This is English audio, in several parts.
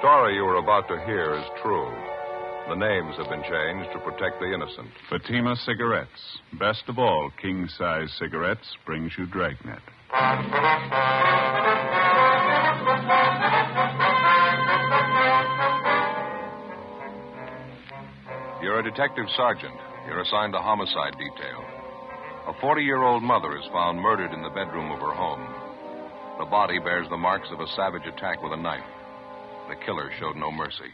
story you are about to hear is true. The names have been changed to protect the innocent. Fatima Cigarettes. Best of all, king-size cigarettes brings you Dragnet. You're a detective sergeant. You're assigned to homicide detail. A 40-year-old mother is found murdered in the bedroom of her home. The body bears the marks of a savage attack with a knife. The killer showed no mercy.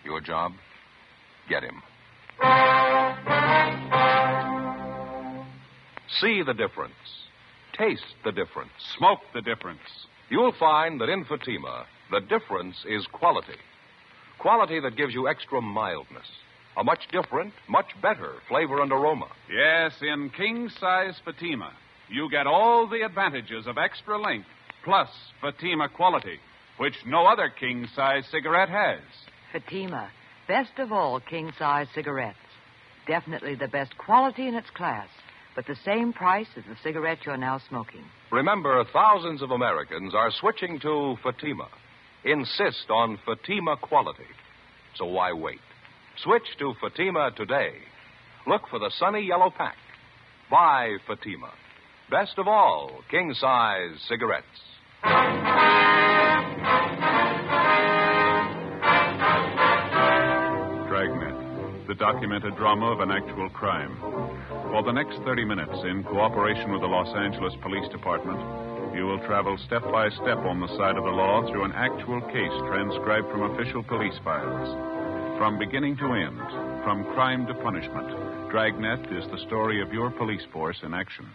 Your job? Get him. See the difference. Taste the difference. Smoke the difference. You'll find that in Fatima, the difference is quality. Quality that gives you extra mildness. A much different, much better flavor and aroma. Yes, in king-size Fatima, you get all the advantages of extra length, plus Fatima quality, which no other king-size cigarette has. Fatima, best of all king-size cigarettes. Definitely the best quality in its class, but the same price as the cigarette you're now smoking. Remember, thousands of Americans are switching to Fatima. Insist on Fatima quality. So why wait? Switch to Fatima today. Look for the sunny yellow pack. Buy Fatima. Best of all, king-size cigarettes. Dragnet, the documented drama of an actual crime. For the next 30 minutes, in cooperation with the Los Angeles Police Department, you will travel step by step on the side of the law through an actual case transcribed from official police files. From beginning to end, from crime to punishment, Dragnet is the story of your police force in action.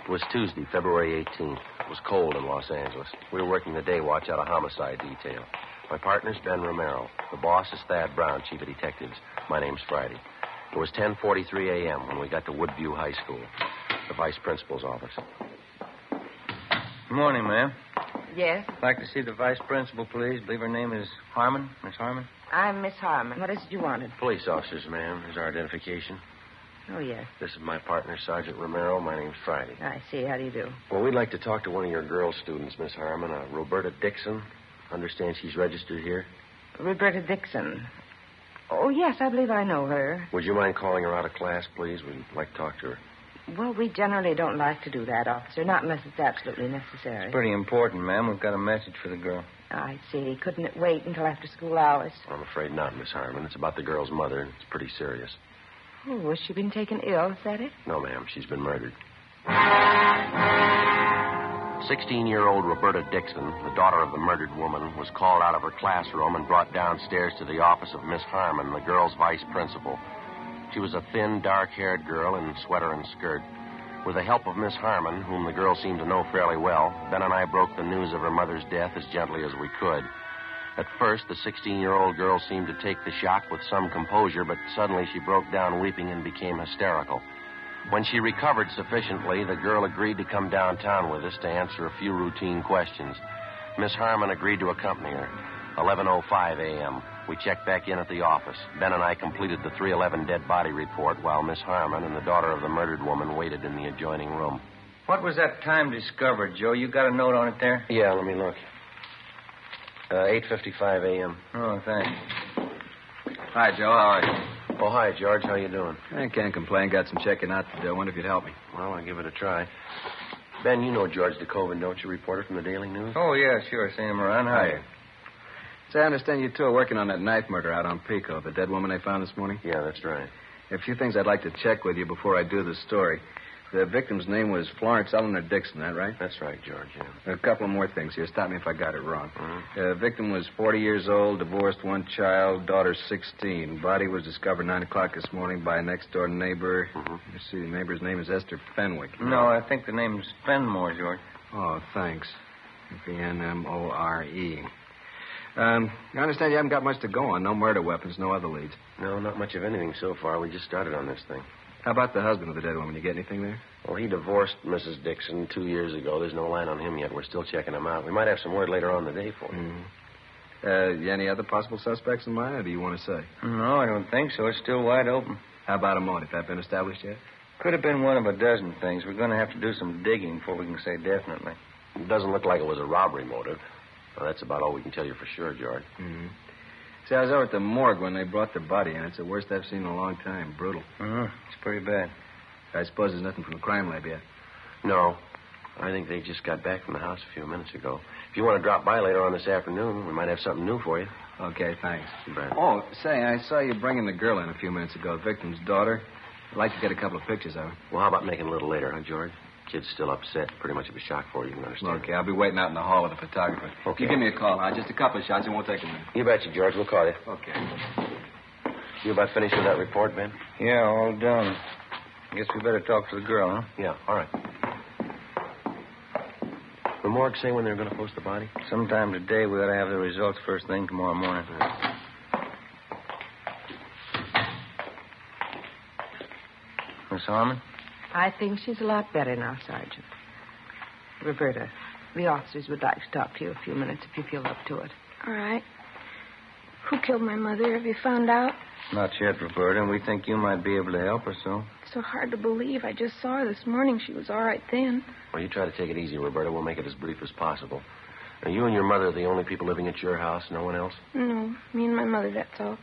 It was Tuesday, February 18th. It was cold in Los Angeles. We were working the day watch out of homicide detail. My partner's Ben Romero. The boss is Thad Brown, chief of detectives. My name's Friday. It was 10:43 a.m. when we got to Woodview High School, the vice principal's office. Good morning, ma'am. Yes? I'd like to see the vice principal, please. I believe her name is Harmon. Miss Harmon? I'm Miss Harmon. What is it you wanted? Police officers, ma'am. Here's our identification. Oh, yes. This is my partner, Sergeant Romero. My name's Friday. I see. How do you do? Well, we'd like to talk to one of your girl students, Miss Harmon, Roberta Dixon. Understand she's registered here? Roberta Dixon. Oh, yes, I believe I know her. Would you mind calling her out of class, please? We'd like to talk to her. Well, we generally don't like to do that, officer, not unless it's absolutely necessary. It's pretty important, ma'am. We've got a message for the girl. I see. Couldn't it wait until after school hours? I'm afraid not, Miss Harmon. It's about the girl's mother. It's pretty serious. Oh, has she been taken ill? Is that it? No, ma'am. She's been murdered. 16-year-old Roberta Dixon, the daughter of the murdered woman, was called out of her classroom and brought downstairs to the office of Miss Harmon, the girl's vice principal. She was a thin, dark-haired girl in sweater and skirt. With the help of Miss Harmon, whom the girl seemed to know fairly well, Ben and I broke the news of her mother's death as gently as we could. At first, the 16-year-old girl seemed to take the shock with some composure, but suddenly she broke down weeping and became hysterical. When she recovered sufficiently, the girl agreed to come downtown with us to answer a few routine questions. Miss Harmon agreed to accompany her. 11:05 a.m. We checked back in at the office. Ben and I completed the 311 dead body report while Miss Harmon and the daughter of the murdered woman waited in the adjoining room. What was that time discovered, Joe? You got a note on it there? Yeah, let me look. 8:55 a.m. Oh, thanks. Hi, Joe. How are you? Oh, hi, George. How you doing? I can't complain. Got some checking out to do. I wonder if you'd help me. Well, I'll give it a try. Ben, you know George DeCoven, don't you? Reporter from the Daily News? Oh, yeah, sure. Seen him around. Hi. So I understand you two are working on that knife murder out on Pico, the dead woman they found this morning? Yeah, that's right. A few things I'd like to check with you before I do the story. The victim's name was Florence Eleanor Dixon, that right? That's right, George, yeah. A couple more things here. Stop me if I got it wrong. Mm-hmm. The victim was 40 years old, divorced, one child, daughter 16. Body was discovered 9 o'clock this morning by a next-door neighbor. Mm-hmm. Let's see, the neighbor's name is Esther Fenwick. No, I think the name's Fenmore, George. Oh, thanks. Fenmore. I understand you haven't got much to go on. No murder weapons, no other leads. No, not much of anything so far. We just started on this thing. How about the husband of the dead woman? You get anything there? Well, he divorced Mrs. Dixon 2 years ago. There's no line on him yet. We're still checking him out. We might have some word later on in the day for you. Mm-hmm. Any other possible suspects in mind, or do you want to say? No, I don't think so. It's still wide open. How about a motive? That been established yet? Could have been one of a dozen things. We're going to have to do some digging before we can say definitely. It doesn't look like it was a robbery motive. Well, that's about all we can tell you for sure, George. Mm-hmm. See, I was over at the morgue when they brought the body in. It's the worst I've seen in a long time. Brutal. It's pretty bad. I suppose there's nothing from the crime lab yet. No. I think they just got back from the house a few minutes ago. If you want to drop by later on this afternoon, we might have something new for you. Okay, thanks. You bet. Oh, say, I saw you bringing the girl in a few minutes ago, the victim's daughter. I'd like to get a couple of pictures of her. Well, how about making it a little later, huh, George? Kid's still upset. Pretty much of a shock for you, you can understand. Okay, I'll be waiting out in the hall with the photographer. Okay. You give me a call, huh? Just a couple of shots. It won't take a minute. You betcha, George. We'll call you. Okay. You about finished with that report, Ben? Yeah, all done. Guess we better talk to the girl, huh? Yeah, all right. The morgue say when they're going to post the body? Sometime today, we ought to have the results first thing tomorrow morning. Miss Harmon? I think she's a lot better now, Sergeant. Roberta, the officers would like to talk to you a few minutes if you feel up to it. All right. Who killed my mother? Have you found out? Not yet, Roberta, and we think you might be able to help us, so. It's so hard to believe. I just saw her this morning. She was all right then. Well, you try to take it easy, Roberta. We'll make it as brief as possible. Now, you and your mother are the only people living at your house, no one else? No, me and my mother, that's all.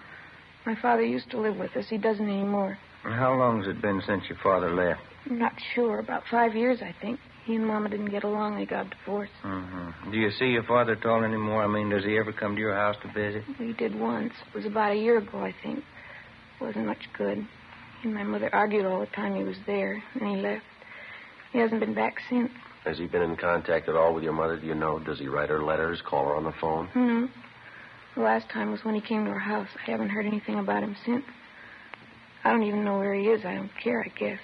My father used to live with us. He doesn't anymore. And how long has it been since your father left? I'm not sure. About 5 years, I think. He and Mama didn't get along. They got divorced. Mm-hmm. Do you see your father at all anymore? I mean, does he ever come to your house to visit? He did once. It was about a year ago, I think. It wasn't much good. He and my mother argued all the time he was there, and he left. He hasn't been back since. Has he been in contact at all with your mother? Do you know? Does he write her letters, call her on the phone? No. The last time was when he came to our house. I haven't heard anything about him since. I don't even know where he is. I don't care, I guess.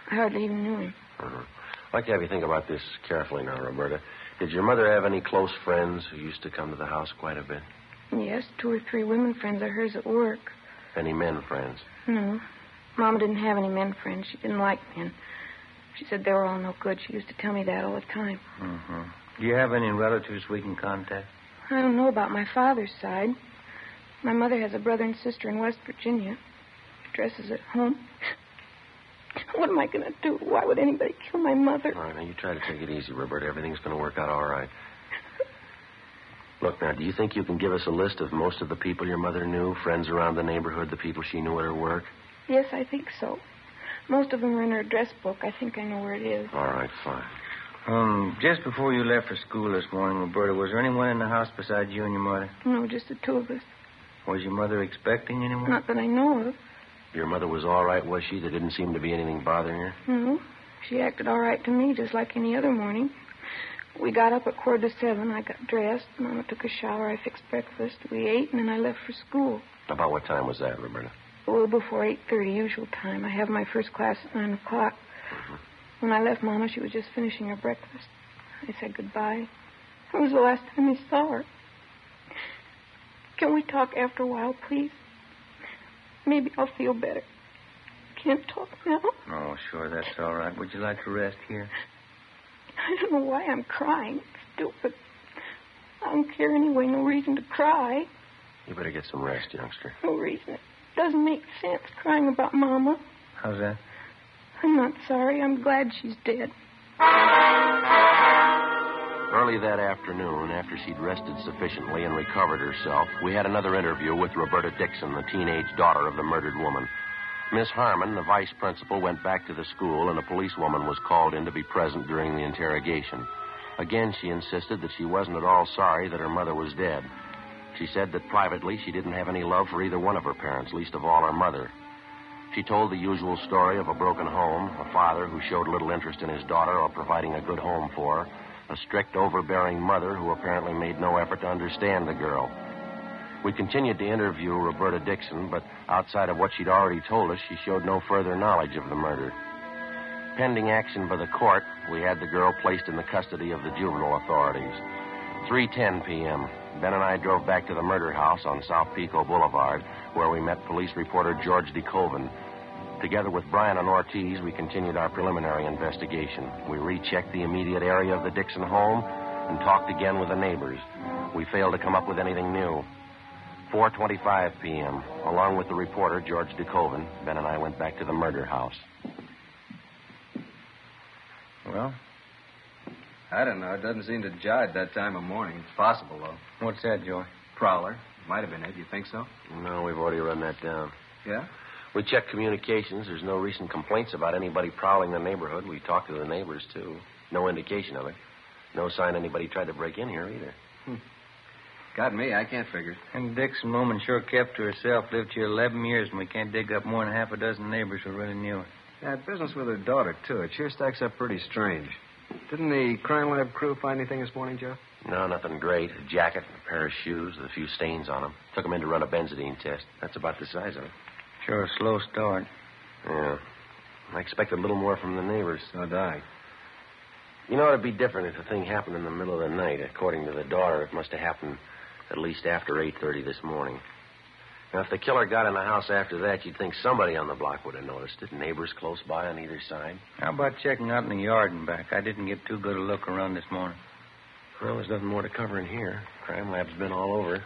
I hardly even knew him. Uh-huh. I'd like to have you think about this carefully now, Roberta. Did your mother have any close friends who used to come to the house quite a bit? Yes, 2 or 3 women friends of hers at work. Any men friends? No. Mama didn't have any men friends. She didn't like men. She said they were all no good. She used to tell me that all the time. Mm-hmm. Do you have any relatives we can contact? I don't know about my father's side. My mother has a brother and sister in West Virginia. Dresses at home. What am I going to do? Why would anybody kill my mother? All right, now you try to take it easy, Roberta. Everything's going to work out all right. Look, now, do you think you can give us a list of most of the people your mother knew, friends around the neighborhood, the people she knew at her work? Yes, I think so. Most of them are in her address book. I think I know where it is. All right, fine. Just before you left for school this morning, Roberta, was there anyone in the house besides you and your mother? No, just the 2 of us. Was your mother expecting anyone? Not that I know of. Your mother was all right, was she? There didn't seem to be anything bothering her? No. She acted all right to me, just like any other morning. We got up at 6:45. I got dressed. Mama took a shower. I fixed breakfast. We ate, and then I left for school. About what time was that, Roberta? A little before 8:30, usual time. I have my first class at 9 o'clock. Mm-hmm. When I left Mama, she was just finishing her breakfast. I said goodbye. It was the last time I saw her. Can we talk after a while, please? Maybe I'll feel better. Can't talk now. Oh, sure, that's all right. Would you like to rest here? I don't know why I'm crying. It's stupid. I don't care anyway. No reason to cry. You better get some rest, youngster. No reason. It doesn't make sense crying about Mama. How's that? I'm not sorry. I'm glad she's dead. Early that afternoon, after she'd rested sufficiently and recovered herself, we had another interview with Roberta Dixon, the teenage daughter of the murdered woman. Miss Harmon, the vice principal, went back to the school, and a policewoman was called in to be present during the interrogation. Again, she insisted that she wasn't at all sorry that her mother was dead. She said that privately she didn't have any love for either one of her parents, least of all her mother. She told the usual story of a broken home, a father who showed little interest in his daughter or providing a good home for her, a strict, overbearing mother who apparently made no effort to understand the girl. We continued to interview Roberta Dixon, but outside of what she'd already told us, she showed no further knowledge of the murder. Pending action by the court, we had the girl placed in the custody of the juvenile authorities. 3:10 p.m., Ben and I drove back to the murder house on South Pico Boulevard, where we met police reporter George DeCoven. Together with Brian and Ortiz, we continued our preliminary investigation. We rechecked the immediate area of the Dixon home and talked again with the neighbors. We failed to come up with anything new. 4:25 p.m., along with the reporter, George DeCoven, Ben and I went back to the murder house. Well, I don't know. It doesn't seem to jive that time of morning. It's possible, though. What's that, Joey? Prowler. Might have been it. You think so? No, we've already run that down. Yeah? We checked communications. There's no recent complaints about anybody prowling the neighborhood. We talked to the neighbors, too. No indication of it. No sign anybody tried to break in here, either. Got me. I can't figure it. And Dixon woman sure kept to herself. Lived here 11 years, and we can't dig up more than half a dozen neighbors who really knew her. Yeah, business with her daughter, too. It sure stacks up pretty strange. Didn't the crime lab crew find anything this morning, Joe? No, nothing great. A jacket, a pair of shoes with a few stains on them. Took them in to run a benzodine test. That's about the size of it. Sure a slow start. Yeah. I expected a little more from the neighbors. So did I. You know, it'd be different if the thing happened in the middle of the night. According to the daughter, it must have happened at least after 8:30 this morning. Now, if the killer got in the house after that, you'd think somebody on the block would have noticed it. Neighbors close by on either side. How about checking out in the yard and back? I didn't get too good a look around this morning. Well, there's nothing more to cover in here. Crime lab's been all over.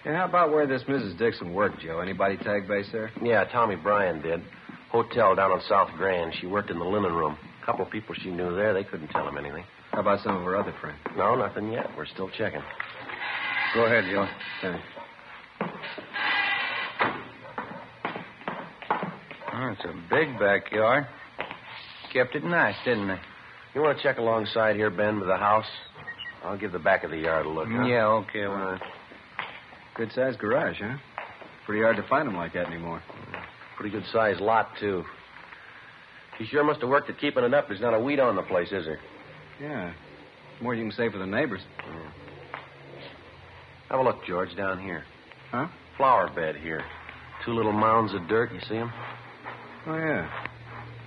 Yeah, how about where this Mrs. Dixon worked, Joe? Anybody tag base there? Yeah, Tommy Bryan did. Hotel down on South Grand. She worked in the linen room. A couple of people she knew there, they couldn't tell him anything. How about some of her other friends? No, nothing yet. We're still checking. Go ahead, Joe. Thanks. Oh, it's a big backyard. Kept it nice, didn't they? You want to check alongside here, Ben, with the house? I'll give the back of the yard a look, huh? Yeah, okay. Well, Good-sized garage, huh? Pretty hard to find them like that anymore. Pretty good-sized lot, too. He sure must have worked at keeping it up. There's not a weed on the place, is there? Yeah. More you can say for the neighbors. Yeah. Have a look, George, down here. Huh? Flower bed here. 2 little mounds of dirt. You see them? Oh, yeah.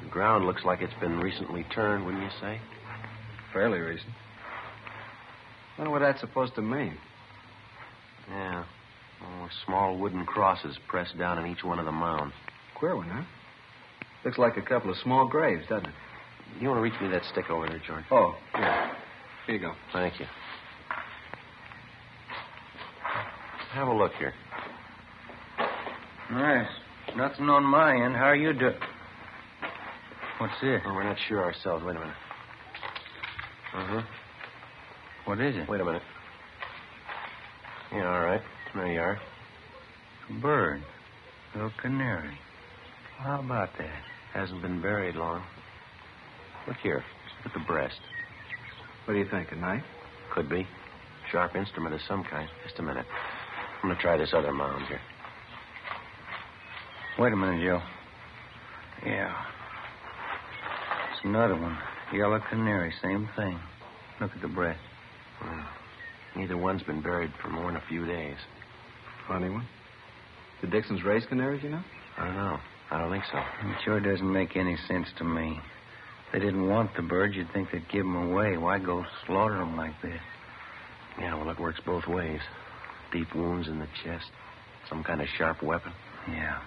The ground looks like it's been recently turned, wouldn't you say? Fairly recent. I wonder what that's supposed to mean. Yeah. Oh, small wooden crosses pressed down in each one of the mounds. Queer one, huh? Looks like a couple of small graves, doesn't it? You want to reach me that stick over there, George? Oh, yeah. Here you go. Thank you. Have a look here. nice. Nothing on my end. How are you doing? What's this? Oh, we're not sure ourselves. Wait a minute. Uh-huh. What is it? Wait a minute. Yeah, all right. There you are. A bird. Little canary. How about that? Hasn't been buried long. Look here. Look at the breast. What do you think, a knife? Could be. Sharp instrument of some kind. Just a minute. I'm going to try this other mound here. Wait a minute, Joe. Yeah. It's another one. Yellow canary, same thing. Look at the breast. Neither one's been buried for more than a few days. Funny one. The Dixons raise canaries, you know? I don't know. I don't think so. It sure doesn't make any sense to me. If they didn't want the birds, you'd think they'd give them away. Why go slaughter them like this? Yeah, well, it works both ways. Deep wounds in the chest. Some kind of sharp weapon. Yeah.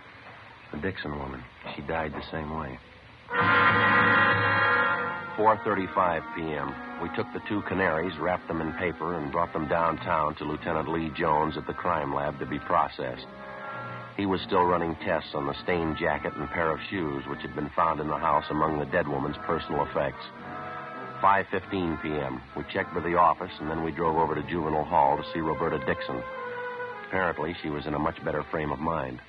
The Dixon woman. She died the same way. 4:35 p.m. We took the 2 canaries, wrapped them in paper, and brought them downtown to Lieutenant Lee Jones at the crime lab to be processed. He was still running tests on the stained jacket and pair of shoes which had been found in the house among the dead woman's personal effects. 5:15 p.m. We checked with the office, and then we drove over to Juvenile Hall to see Roberta Dixon. Apparently, she was in a much better frame of mind.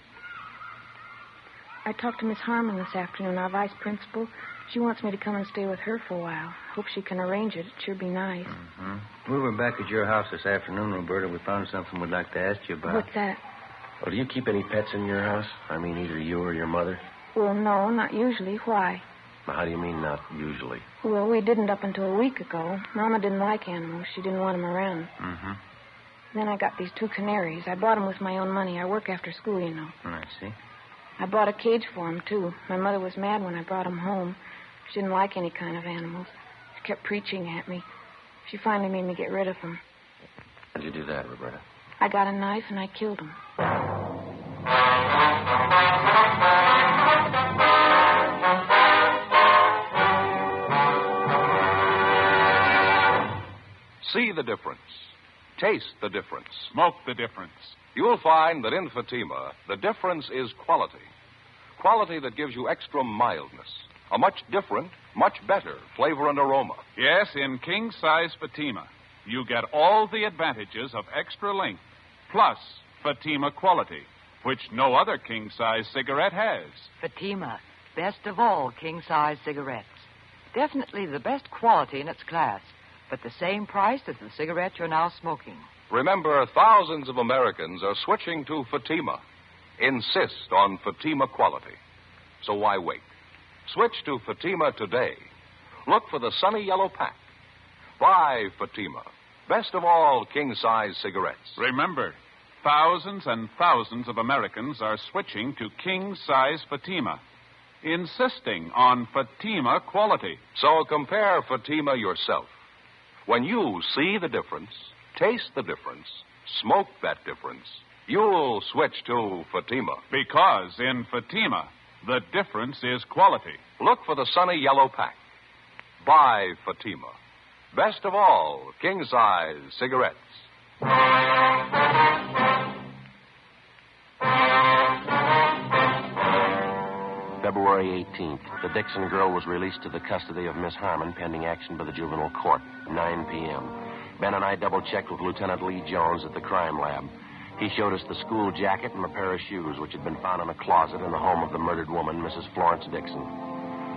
I talked to Miss Harmon this afternoon, our vice principal. She wants me to come and stay with her for a while. Hope she can arrange it. It'd sure be nice. Mm-hmm. We were back at your house this afternoon, Roberta. We found something we'd like to ask you about. What's that? Well, do you keep any pets in your house? I mean, either you or your mother? Well, no, not usually. Why? Well, how do you mean, not usually? Well, we didn't up until a week ago. Mama didn't like animals. She didn't want them around. Mm-hmm. Then I got these 2 canaries. I bought them with my own money. I work after school, you know. I see. I bought a cage for them, too. My mother was mad when I brought them home. She didn't like any kind of animals. She kept preaching at me. She finally made me get rid of them. How'd you do that, Roberta? I got a knife and I killed them. See the difference. Taste the difference. Smoke the difference. You'll find that in Fatima, the difference is quality. Quality that gives you extra mildness, A much different, much better flavor and aroma. Yes, in king-size Fatima, you get all the advantages of extra length, plus Fatima quality, which no other king-size cigarette has. Fatima, best of all king-size cigarettes. Definitely the best quality in its class, but the same price as the cigarette you're now smoking. Remember, thousands of Americans are switching to Fatima. Insist on Fatima quality. So why wait? Switch to Fatima today. Look for the sunny yellow pack. Buy Fatima, best of all king-size cigarettes. Remember, thousands and thousands of Americans are switching to king-size Fatima, insisting on Fatima quality. So compare Fatima yourself. When you see the difference, taste the difference, smoke that difference, you'll switch to Fatima. Because in Fatima, the difference is quality. Look for the sunny yellow pack. Buy Fatima. Best of all, king-size cigarettes. February 18th, the Dixon girl was released to the custody of Miss Harmon pending action by the juvenile court, 9 p.m. Ben and I double-checked with Lieutenant Lee Jones at the crime lab. He showed us the school jacket and a pair of shoes which had been found in a closet in the home of the murdered woman, Mrs. Florence Dixon.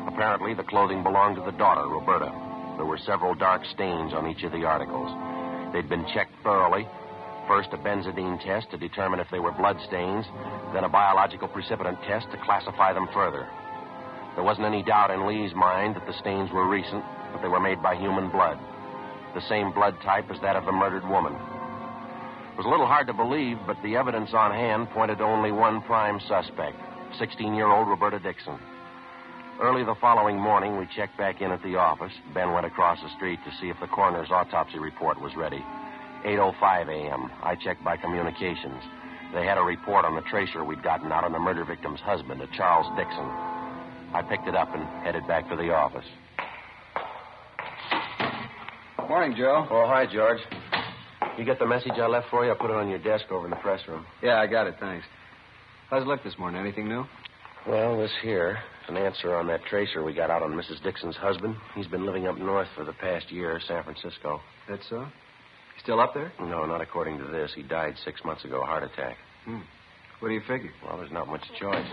Apparently, the clothing belonged to the daughter, Roberta. There were several dark stains on each of the articles. They'd been checked thoroughly. First, a benzodine test to determine if they were blood stains, then a biological precipitant test to classify them further. There wasn't any doubt in Lee's mind that the stains were recent, but they were made by human blood. The same blood type as that of the murdered woman. It was a little hard to believe, but the evidence on hand pointed to only one prime suspect, 16-year-old Roberta Dixon. Early the following morning, we checked back in at the office. Ben went across the street to see if the coroner's autopsy report was ready. 8:05 a.m., I checked by communications. They had a report on the tracer we'd gotten out on the murder victim's husband, a Charles Dixon. I picked it up and headed back to the office. Morning, Joe. Oh, hi, George. You get the message I left for you? I put it on your desk over in the press room. Yeah, I got it, thanks. How's it look this morning? Anything new? Well, this here is an answer on that tracer we got out on Mrs. Dixon's husband. He's been living up north for the past year, San Francisco. That's so? He's still up there? No, not according to this. He died 6 months ago, a heart attack. What do you figure? Well, there's not much choice.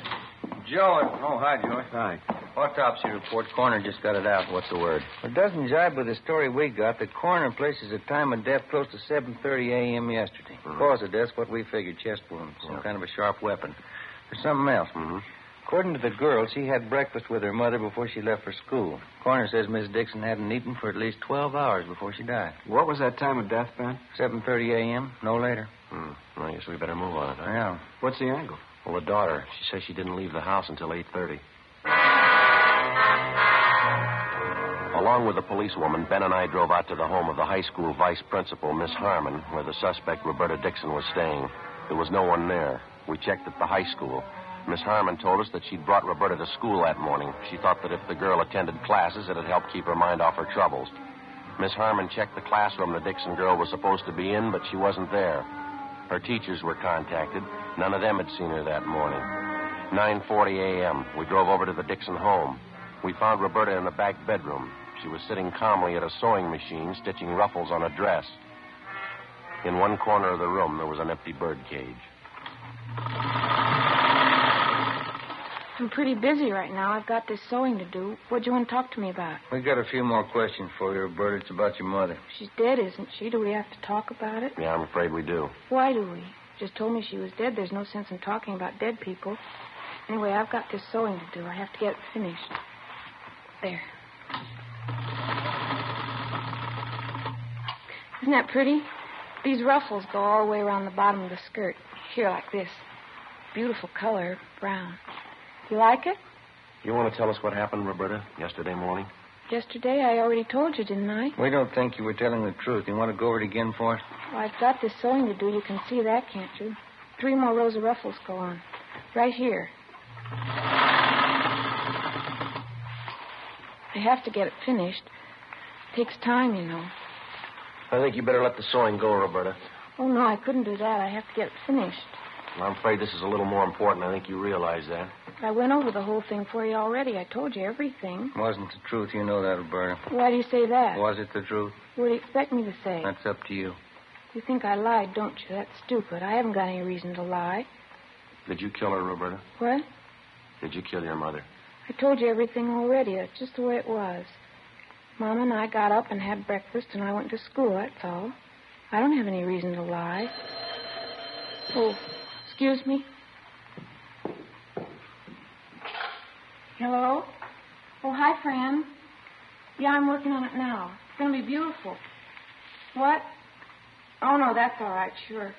Joe. Oh, hi, Joe. Hi. Autopsy report. Coroner just got it out. What's the word? It doesn't jibe with the story we got. The coroner places the time of death close to 7:30 a.m. yesterday. Cause of death, what we figured, chest wound. Some kind of a sharp weapon. There's something else. According to the girl, she had breakfast with her mother before she left for school. Coroner says Miss Dixon hadn't eaten for at least 12 hours before she died. What was that time of death, Ben? 7:30 a.m., no later. Well, I guess we better move on it, huh? Yeah. What's the angle? Well, the daughter, she says she didn't leave the house until 8:30. Along with the policewoman, Ben and I drove out to the home of the high school vice principal, Miss Harmon, where the suspect, Roberta Dixon, was staying. There was no one there. We checked at the high school. Miss Harmon told us that she'd brought Roberta to school that morning. She thought that if the girl attended classes, it'd help keep her mind off her troubles. Miss Harmon checked the classroom the Dixon girl was supposed to be in, but she wasn't there. Her teachers were contacted. None of them had seen her that morning. 9:40 a.m., we drove over to the Dixon home. We found Roberta in the back bedroom. She was sitting calmly at a sewing machine, stitching ruffles on a dress. In one corner of the room, there was an empty bird cage. I'm pretty busy right now. I've got this sewing to do. What do you want to talk to me about? We got a few more questions for you, Roberta. It's about your mother. She's dead, isn't she? Do we have to talk about it? Yeah, I'm afraid we do. Why do we? Just told me she was dead. There's no sense in talking about dead people. Anyway, I've got this sewing to do. I have to get it finished. There. Isn't that pretty? These ruffles go all the way around the bottom of the skirt. Here, like this. Beautiful color, brown. You like it? You want to tell us what happened, Roberta, yesterday morning? Yesterday, I already told you, didn't I? We don't think you were telling the truth. You want to go over it again for us? Well, I've got this sewing to do. You can see that, can't you? 3 more rows of ruffles go on. Right here. I have to get it finished. It takes time, you know. I think you better let the sewing go, Roberta. Oh, no, I couldn't do that. I have to get it finished. Well, I'm afraid this is a little more important. I think you realize that. I went over the whole thing for you already. I told you everything. Wasn't the truth, you know that, Roberta. Why do you say that? Was it the truth? What do you expect me to say? That's up to you. You think I lied, don't you? That's stupid. I haven't got any reason to lie. Did you kill her, Roberta? What? Did you kill your mother? I told you everything already. That's just the way it was. Mama and I got up and had breakfast, and I went to school, that's all. I don't have any reason to lie. Oh, excuse me. Hello? Oh, hi, Fran. Yeah, I'm working on it now. It's going to be beautiful. What? Oh, no, that's all right, sure.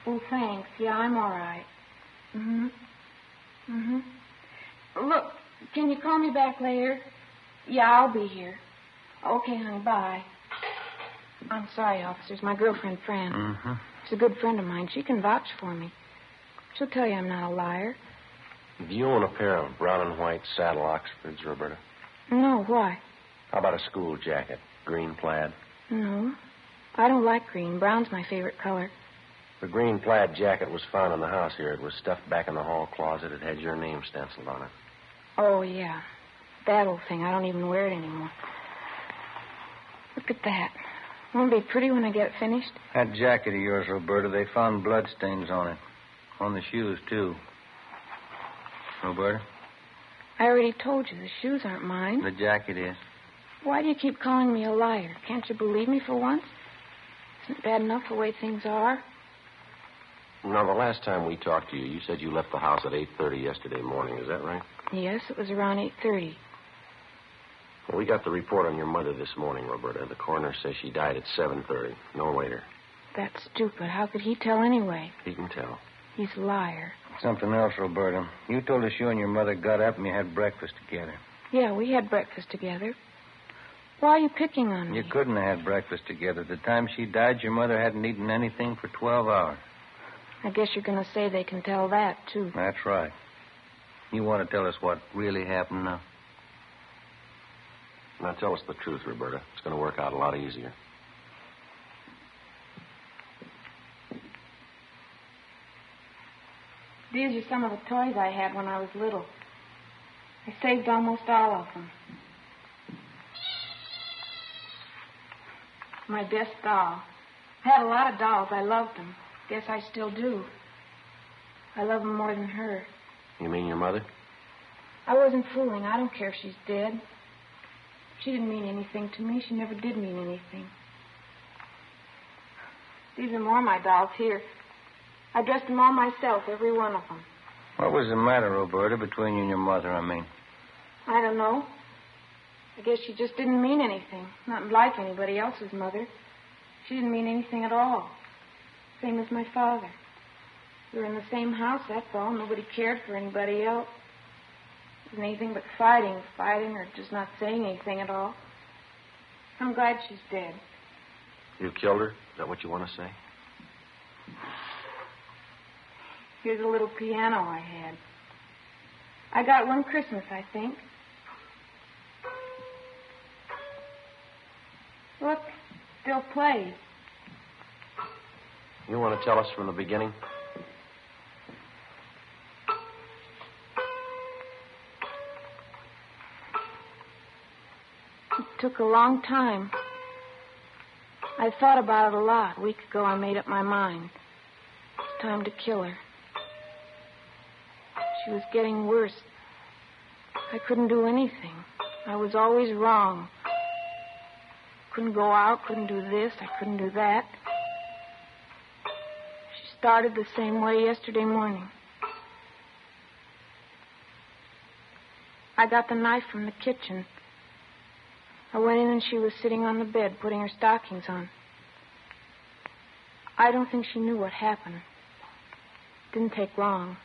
Oh, thanks. Yeah, I'm all right. Look, can you call me back later? Yeah, I'll be here. Okay, honey, bye. I'm sorry, officers. My girlfriend, Fran. She's a good friend of mine. She can vouch for me. She'll tell you I'm not a liar. Do you own a pair of brown and white saddle Oxfords, Roberta? No, why? How about a school jacket? Green plaid? No. I don't like green. Brown's my favorite color. The green plaid jacket was found in the house here. It was stuffed back in the hall closet. It had your name stenciled on it. Oh, yeah. That old thing. I don't even wear it anymore. Look at that. Won't it be pretty when I get it finished? That jacket of yours, Roberta, they found bloodstains on it. On the shoes, too. Roberta? I already told you the shoes aren't mine. The jacket is. Why do you keep calling me a liar? Can't you believe me for once? Isn't it bad enough the way things are? Now, the last time we talked to you, you said you left the house at 8:30 yesterday morning. Is that right? Yes, it was around 8:30. Well, we got the report on your mother this morning, Roberta. The coroner says she died at 7:30, no later. That's stupid. How could he tell anyway? He can tell. He's a liar. Something else, Roberta. You told us you and your mother got up and you had breakfast together. Yeah, we had breakfast together. Why are you picking on me? You couldn't have had breakfast together. The time she died, your mother hadn't eaten anything for 12 hours. I guess you're going to say they can tell that, too. That's right. You want to tell us what really happened now? Now, tell us the truth, Roberta. It's going to work out a lot easier. These are some of the toys I had when I was little. I saved almost all of them. My best doll. I had a lot of dolls. I loved them. Guess I still do. I love them more than her. You mean your mother? I wasn't fooling. I don't care if she's dead. She didn't mean anything to me. She never did mean anything. These are more of my dolls here. I dressed them all myself, every one of them. What was the matter, Roberta, between you and your mother, I mean? I don't know. I guess she just didn't mean anything. Not like anybody else's mother. She didn't mean anything at all. Same as my father. We were in the same house, that's all. Nobody cared for anybody else. It wasn't anything but fighting, or just not saying anything at all. I'm glad she's dead. You killed her? Is that what you want to say? Here's a little piano I had. I got one Christmas, I think. Look, still plays. You want to tell us from the beginning? It took a long time. I thought about it a lot. A week ago, I made up my mind. It's time to kill her. She was getting worse. I couldn't do anything. I was always wrong. Couldn't go out, couldn't do this, I couldn't do that. She started the same way yesterday morning. I got the knife from the kitchen. I went in and she was sitting on the bed, putting her stockings on. I don't think she knew what happened. It didn't take long.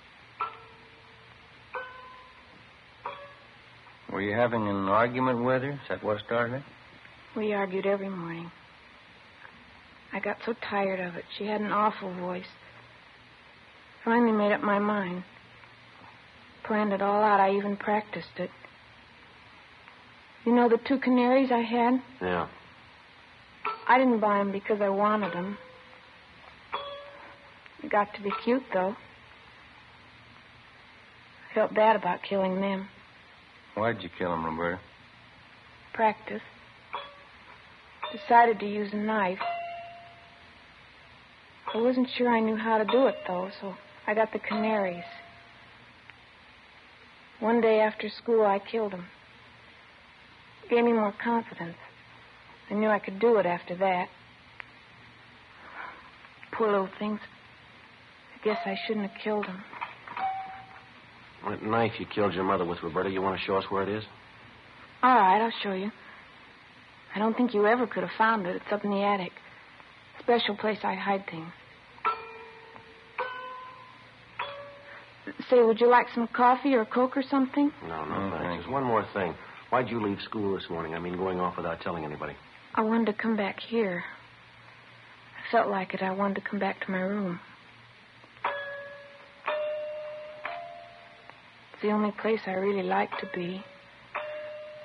Were you having an argument with her? Is that what started it? We argued every morning. I got so tired of it. She had an awful voice. Finally made up my mind. Planned it all out. I even practiced it. You know the 2 canaries I had? It got to be cute, though. I felt bad about killing them. Why'd you kill him, Roberta? Practice. Decided to use a knife. I wasn't sure I knew how to do it, though, so I got the Canaries. One day after school, I killed them. It gave me more confidence. I knew I could do it after that. Poor little things. I guess I shouldn't have killed them. That knife you killed your mother with, Roberta, you want to show us where it is? All right, I'll show you. I don't think you ever could have found it. It's up in the attic. Special place I hide things. Say, would you like some coffee or a Coke or something? No, thanks. There's one more thing. Why'd you leave school this morning? I mean, going off without telling anybody. I wanted to come back here. I felt like it. I wanted to come back to my room. It's the only place I really like to be.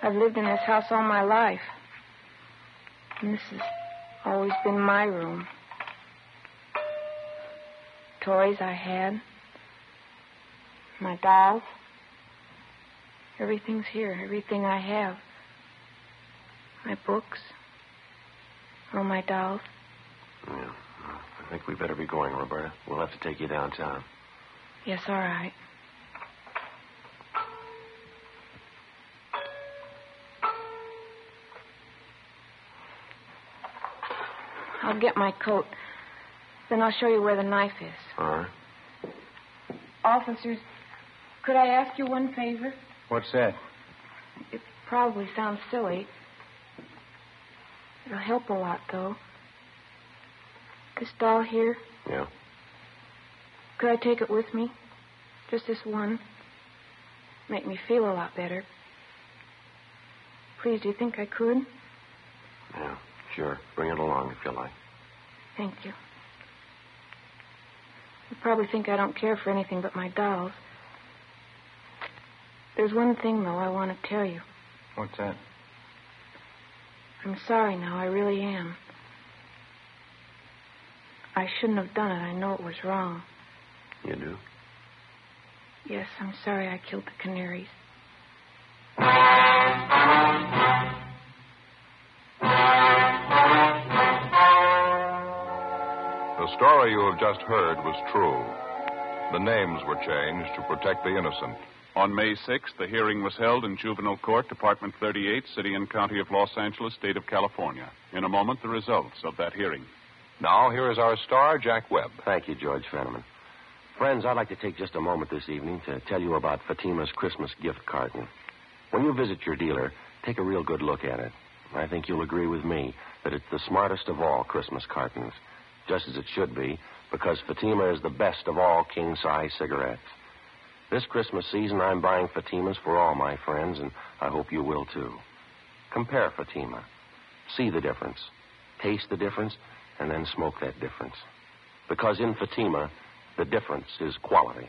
I've lived in this house all my life. And this has always been my room. Toys I had. My dolls. Everything's here. Everything I have. My books. All my dolls. Yeah. I think we better be going, Roberta. We'll have to take you downtown. Yes, all right. I'll get my coat. Then I'll show you where the knife is. All right. Officers, could I ask you one favor? What's that? It probably sounds silly. It'll help a lot, though. This doll here, Yeah. could I take it with me? Just this one. Make me feel a lot better. Please, do you think I could? Yeah, sure. Bring it along if you like. Thank you. You probably think I don't care for anything but my dolls. There's one thing, though, I want to tell you. What's that? I'm sorry now, I really am. I shouldn't have done it. I know it was wrong. You do? Yes, I'm sorry I killed the Canaries. The story you have just heard was true. The names were changed to protect the innocent. On May 6th, the hearing was held in Juvenile Court, Department 38, City and County of Los Angeles, State of California. In a moment, the results of that hearing. Now, here is our star, Jack Webb. Thank you, George Fenneman. Friends, I'd like to take just a moment this evening to tell you about Fatima's Christmas gift carton. When you visit your dealer, take a real good look at it. I think you'll agree with me that it's the smartest of all Christmas cartons, just as it should be, because Fatima is the best of all king-size cigarettes. This Christmas season, I'm buying Fatimas for all my friends, and I hope you will, too. Compare Fatima. See the difference. Taste the difference, and then smoke that difference. Because in Fatima, the difference is quality.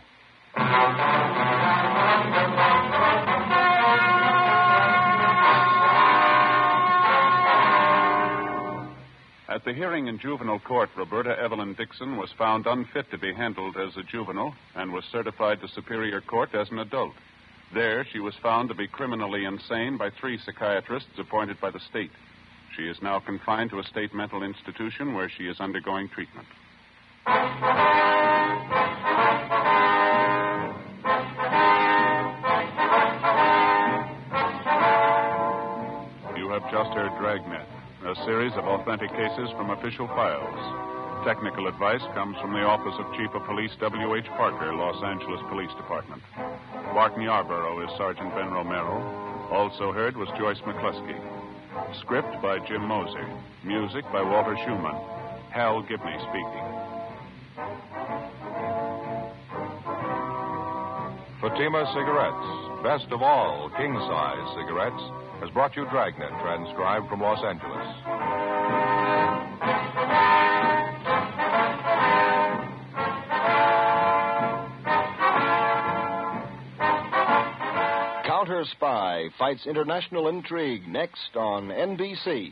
At the hearing in juvenile court, Roberta Evelyn Dixon was found unfit to be handled as a juvenile and was certified to Superior Court as an adult. There, she was found to be criminally insane by 3 psychiatrists appointed by the state. She is now confined to a state mental institution where she is undergoing treatment. You have just heard Dragnet, a series of authentic cases from official files. Technical advice comes from the Office of Chief of Police W.H. Parker, Los Angeles Police Department. Barton Yarborough is Sergeant Ben Romero. Also heard was Joyce McCluskey. Script by Jim Moser. Music by Walter Schumann. Hal Gibney speaking. Fatima Cigarettes, best of all king-size cigarettes, has brought you Dragnet, transcribed from Los Angeles. Counter Spy fights international intrigue next on NBC.